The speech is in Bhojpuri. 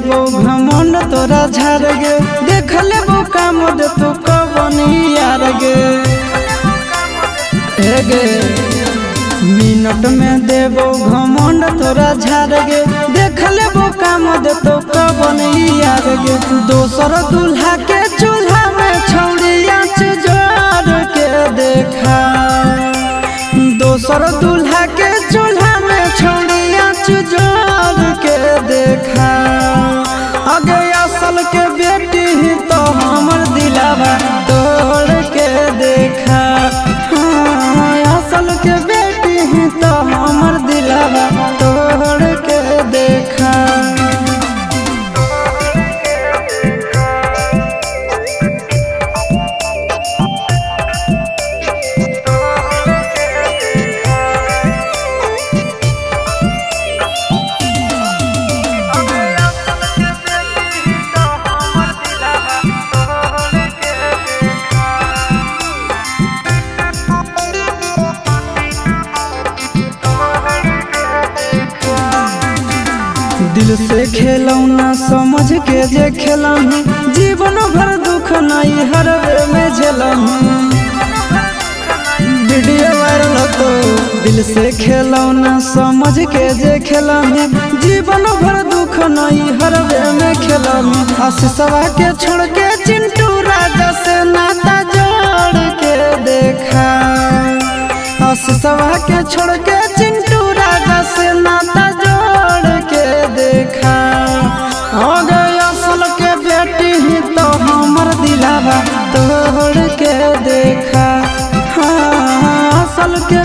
देबो घमंड तोरा झाड़ गे, देख लेबो काम दे तू कबनी यार गे। गे मिनट में देबो घमंड तोरा झाड़ गे, देख लेबो काम दे तू कबनी यार गे। दोसर दूल्हा के चूल्हा में छौड़िया जोड़ के देखा, दोसर दूल्हा के चूल्हा में छौड़िया जोड़ के देखा। अगे असल के बेटी ही तो हमर दिलावा तोड़ के देखा, हाँ असल के बेटी ही तो हमर दिलावा तोड़ के देखा। दिल से खेलौना समझ के जे खेलही, जीवन भर दुख नहीं हरवे में झेलही। वीडियो वायरल तो दिल से खेलौना समझ के जे खेलही, जीवन भर दुख नहीं हरवे में खेलही। आशीषवा के छोड़ के चिंटू राजा से नाता जोड़ के देखा, आशीषवा के छोड़ के चिंटू राजा से नाता जोड़ के देखा। हो गए असल के बेटी ही तो हमर दिलावा तोड़ के देखा, हाँ असल के